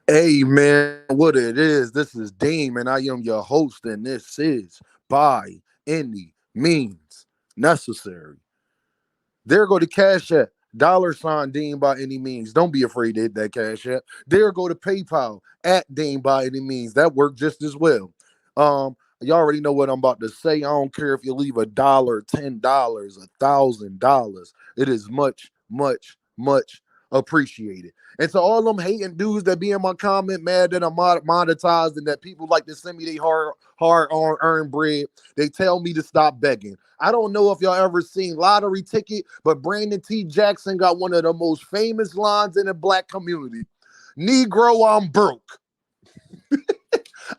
Hey man, what it is? This is Dean, and I am your host, and this is by any means necessary. There go the Cash App, $ Dean by any means. Don't be afraid to hit that Cash App. There go to PayPal at Dean by any means. That worked just as well. You already know what I'm about to say. I don't care if you leave $1, $10, $1,000. It is much, much, much appreciated. And to all them hating dudes that be in my comment mad that I'm monetized and that people like to send me their hard earned bread, they tell me to stop begging. I don't know if y'all ever seen Lottery Ticket, but Brandon T. Jackson got one of the most famous lines in the black community. Negro, I'm broke.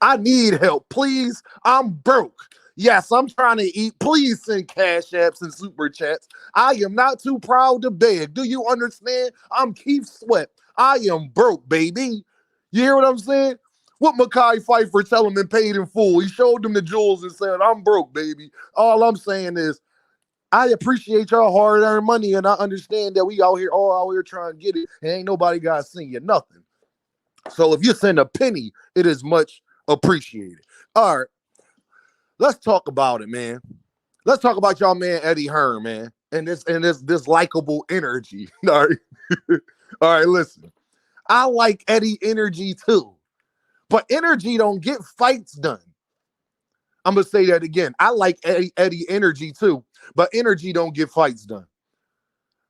I need help, please. I'm broke. Yes, I'm trying to eat. Please send cash apps and super chats. I am not too proud to beg. Do you understand? I'm Keith Sweat. I am broke, baby. You hear what I'm saying? What Mekhi Phifer tell him and paid in full? He showed them the jewels and said, I'm broke, baby. All I'm saying is, I appreciate y'all hard-earned money, and I understand that we all out here trying to get it, and ain't nobody got to send you nothing. So if you send a penny, it is much appreciated. All right, let's talk about it, man. Let's talk about y'all, man, Eddie Hearn, man, and this likable energy. All right, all right. Listen, I like Eddie energy too, but energy don't get fights done. I'm gonna say that again. I like Eddie energy too, but energy don't get fights done.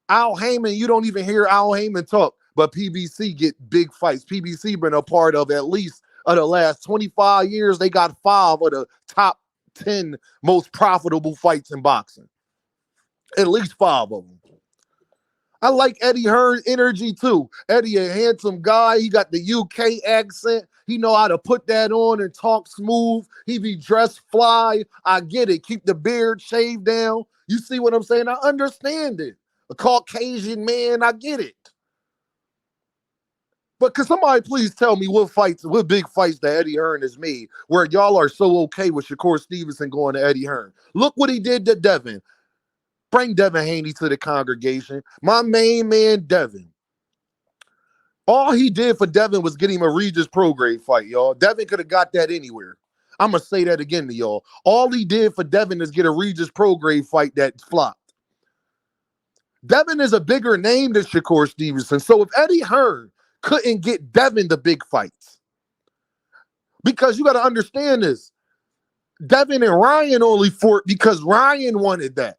Al Heyman, you don't even hear Al Heyman talk, but PBC get big fights. PBC been a part of at least of the last 25 years. They got 5 of the top 10 most profitable fights in boxing. At least 5 of them. I like Eddie Hearn energy too. Eddie, a handsome guy. He got the UK accent. He know how to put that on and talk smooth. He be dressed fly. I get it. Keep the beard shaved down. You see what I'm saying? I understand it. A Caucasian man, I get it. But can somebody please tell me what big fights that Eddie Hearn has made where y'all are so okay with Shakur Stevenson going to Eddie Hearn? Look what he did to Devin. Bring Devin Haney to the congregation. My main man, Devin. All he did for Devin was get him a Regis Prograde fight, y'all. Devin could have got that anywhere. I'm going to say that again to y'all. All he did for Devin is get a Regis Prograde fight that flopped. Devin is a bigger name than Shakur Stevenson. So if Eddie Hearn couldn't get Devin the big fights, because you got to understand this, Devin and Ryan only fought because Ryan wanted that.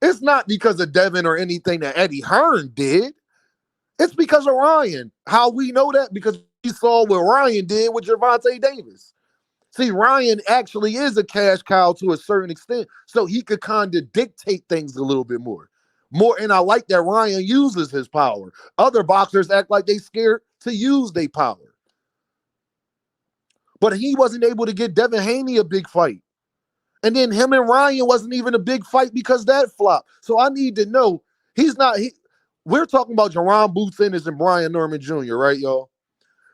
It's not because of Devin or anything that Eddie Hearn did. It's because of Ryan. How we know that? Because we saw what Ryan did with Gervontadavis. See, Ryan actually is a cash cow to a certain extent, so he could kind of dictate things a little bit more. And I like that Ryan uses his power. Other boxers act like they scared to use their power. But he wasn't able to get Devin Haney a big fight. And then him and Ryan wasn't even a big fight because that flopped. So I need to know, we're talking about Jaron Boots Ennis and Brian Norman Jr., right, y'all?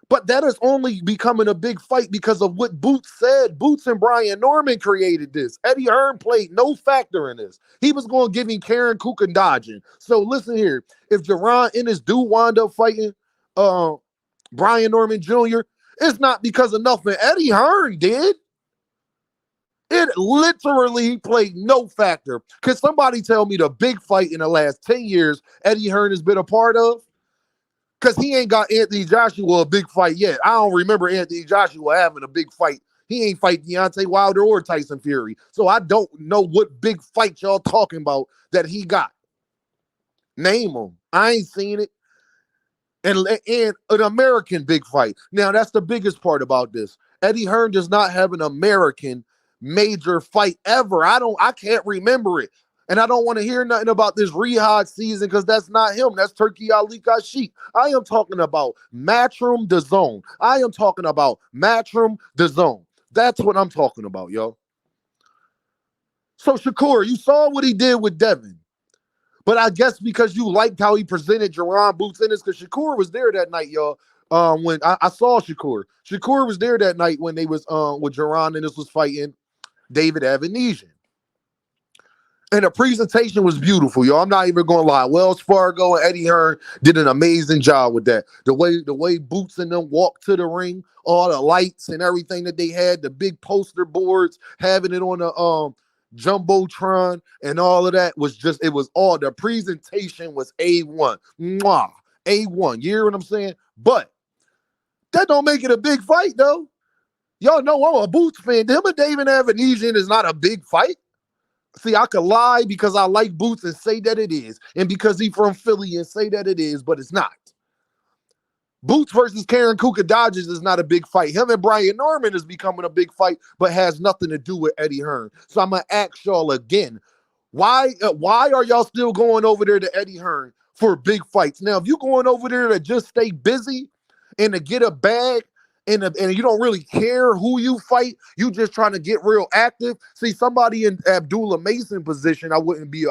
But that is only becoming a big fight because of what Boots said. Boots and Brian Norman created this. Eddie Hearn played no factor in this. He was going to give him Karen Kukan dodging. So listen here. If Jaron Ennis do wind up fighting Brian Norman Jr., it's not because of nothing Eddie Hearn did. It literally played no factor. Can somebody tell me the big fight in the last 10 years Eddie Hearn has been a part of? Because he ain't got Anthony Joshua a big fight yet. I don't remember Anthony Joshua having a big fight. He ain't fight Deontay Wilder or Tyson Fury. So I don't know what big fight y'all talking about that he got. Name them. I ain't seen it. And an American big fight. Now, that's the biggest part about this. Eddie Hearn does not have an American major fight ever. I can't remember it. And I don't want to hear nothing about this Riyadh season because that's not him. That's Turki Ali Kashyyyk. I am talking about Matchroom DAZN. I am talking about Matchroom DAZN. That's what I'm talking about, yo. So, Shakur, you saw what he did with Devin. But I guess because you liked how he presented Jaron Boots Ennis, because Shakur was there that night, y'all. When I saw Shakur. Shakur was there that night when they was with Jaron Ennis was fighting David Avanesian. And the presentation was beautiful, yo. I'm not even going to lie. Wells Fargo and Eddie Hearn did an amazing job with that. The way Boots and them walked to the ring, all the lights and everything that they had, the big poster boards, having it on the jumbotron and all of that was just, it was all, the presentation was A1. Mwah. A1. You hear what I'm saying? But that don't make it a big fight, though. Y'all know I'm a Boots fan. Him and Devin is not a big fight. See, I could lie because I like Boots and say that it is, and because he from Philly and say that it is, but it's not. Boots versus Karen Kuka Dodgers is not a big fight. Him and Brian Norman is becoming a big fight, but has nothing to do with Eddie Hearn. So I'm gonna ask y'all again, why are y'all still going over there to Eddie Hearn for big fights? Now, if you're going over there to just stay busy and to get a bag, and you don't really care who you fight, you just trying to get real active. See, somebody in Abdullah Mason position, I wouldn't be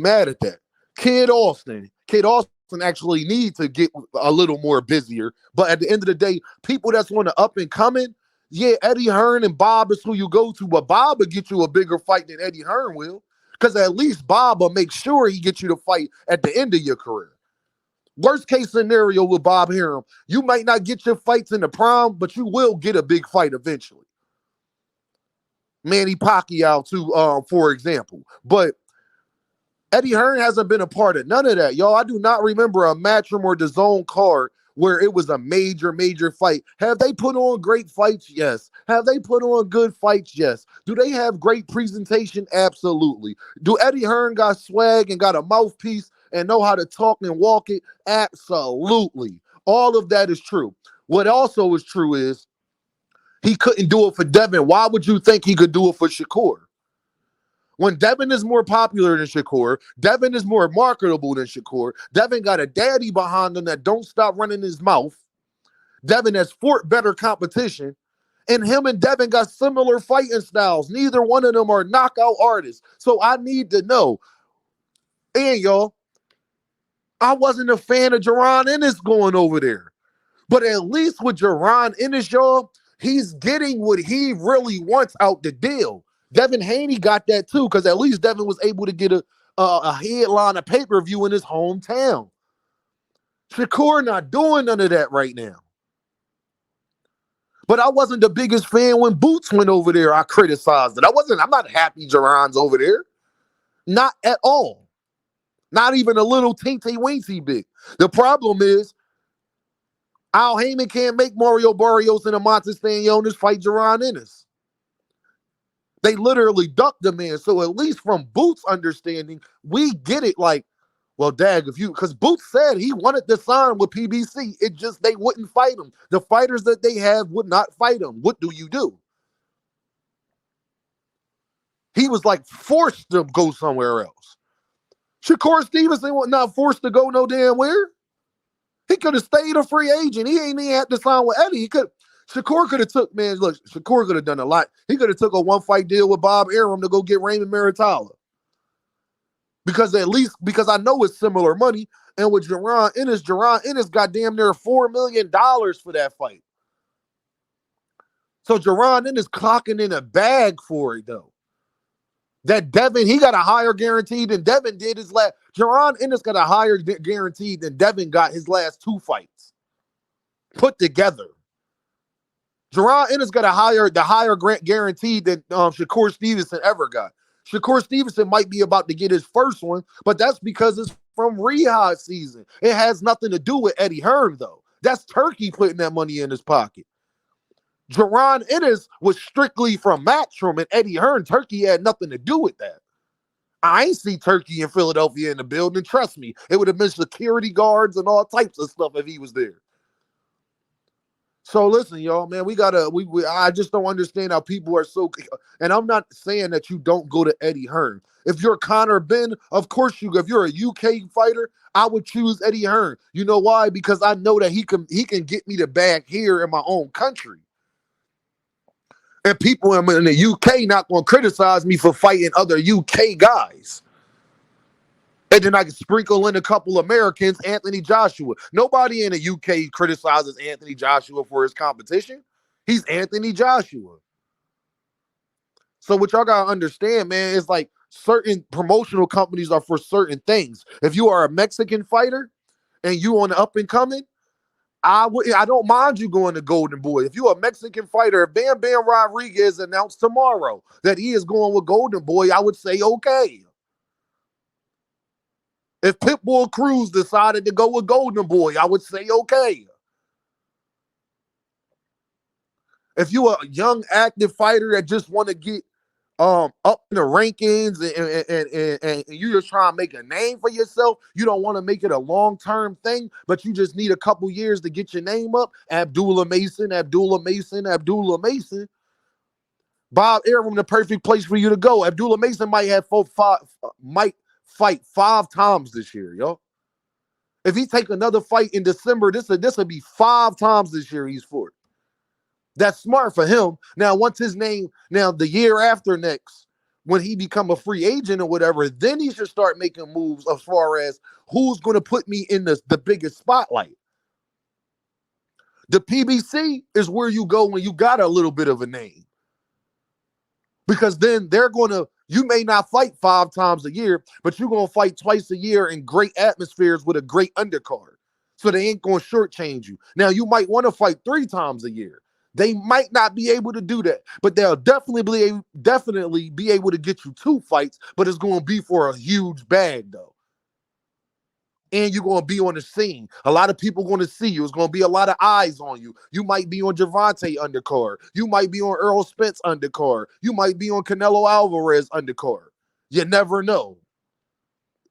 mad at that. Kid Austin actually need to get a little more busier. But at the end of the day, people that's on the up and coming, yeah, Eddie Hearn and Bob is who you go to, but Bob will get you a bigger fight than Eddie Hearn will, because at least Bob will make sure he gets you to fight at the end of your career. Worst case scenario with Bob Hearn, you might not get your fights in the prime, but you will get a big fight eventually. Manny Pacquiao, too, for example. But Eddie Hearn hasn't been a part of none of that, y'all. I do not remember a Matchroom or DAZN card where it was a major fight. Have they put on great fights? Yes. Have they put on good fights? Yes. Do they have great presentation? Absolutely. Do Eddie Hearn got swag and got a mouthpiece and know how to talk and walk it? Absolutely. All of that is true. What also is true is he couldn't do it for Devin. Why would you think he could do it for Shakur? When Devin is more popular than Shakur, Devin is more marketable than Shakur, Devin got a daddy behind him that don't stop running his mouth, Devin has fought better competition, and him and Devin got similar fighting styles. Neither one of them are knockout artists. So I need to know. And y'all, I wasn't a fan of Jaronennis going over there. But at least with Jaronennis, y'all, he's getting what he really wants out the deal. Devinhaney got that too, because at least Devin was able to get a headline, a pay-per-view in his hometown. Shakur not doing none of that right now. But I wasn't the biggest fan when Boots went over there. I criticized it. I'm not happy Jaron's over there. Not at all. Not even a little teensy-weensy bit. The problem is, Al Heyman can't make Mario Barrios and Amonte Stanionis fight Jaronennis. They literally ducked the man. So at least from Boots' understanding, we get it. Like, well, dag, because Boots said he wanted to sign with PBC. It just, they wouldn't fight him. The fighters that they have would not fight him. What do you do? He was like forced to go somewhere else. Shakur Stevenson was not forced to go no damn where. He could have stayed a free agent. He ain't even had to sign with Eddie. Shakur could have took, man, look, Shakur could have done a lot. He could have took a one-fight deal with Bob Arum to go get Raymond Maritala. Because I know it's similar money. And with Jaronennis got damn near $4 million for that fight. So Jaronennis clocking in a bag for it, though. That Devin, he got a higher guarantee than Devin did his last. Jaronennis got a higher guarantee than Devin got his last two fights put together. Jaronennis got the higher guarantee than Shakur Stevenson ever got. Shakur Stevenson might be about to get his first one, but that's because it's from rehab season. It has nothing to do with Eddie Hearn, though. That's Turkey putting that money in his pocket. Jaronennis was strictly from Matchroom, and Eddie Hearn, Turkey had nothing to do with that. I ain't see Turkey in Philadelphia in the building. Trust me, it would have been security guards and all types of stuff if he was there. So listen, y'all, man, I just don't understand how people are so, and I'm not saying that you don't go to Eddie Hearn. If you're Conor Ben, of course if you're a UK fighter, I would choose Eddie Hearn. You know why? Because I know that he can get me the bag here in my own country. And people in the UK not going to criticize me for fighting other UK guys. And then I can sprinkle in a couple Americans, Anthony Joshua. Nobody in the UK criticizes Anthony Joshua for his competition. He's Anthony Joshua. So what y'all gotta understand, man, is like certain promotional companies are for certain things. If you are a Mexican fighter and you on the up and coming, I don't mind you going to Golden Boy. If you're a Mexican fighter, if Bam Bam Rodriguez announced tomorrow that he is going with Golden Boy, I would say okay. If Pitbull Cruz decided to go with Golden Boy, I would say okay. If you're a young active fighter that just want to get up in the rankings and you just trying to make a name for yourself, you don't want to make it a long-term thing, but you just need a couple years to get your name up. Abdullah Mason, Bob Arum, the perfect place for you to go. Abdullah Mason might fight 5 times this year, yo. If he take another fight in December, this will be 5 times this year he's fought. That's smart for him. Now, once his name, now the year after next, when he become a free agent or whatever, then he should start making moves as far as who's going to put me in the biggest spotlight. The PBC is where you go when you got a little bit of a name. Because then you may not fight 5 times a year, but you're going to fight twice a year in great atmospheres with a great undercard. So they ain't going to shortchange you. Now, you might want to fight 3 times a year. They might not be able to do that, but they'll definitely be able to get you 2 fights, but it's going to be for a huge bag, though. And you're going to be on the scene. A lot of people going to see you. It's going to be a lot of eyes on you. You might be on Gervonta undercard. You might be on Earl Spence undercard. You might be on Canelo Alvarez undercard. You never know.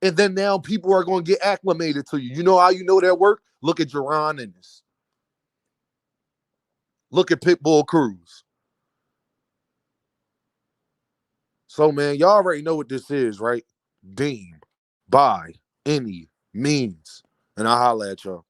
And then now people are going to get acclimated to you. You know how you know that work? Look at jaronennis. Look at Pitbull Cruz. So, man, y'all already know what this is, right? Deem by any means. And I'll holla at y'all.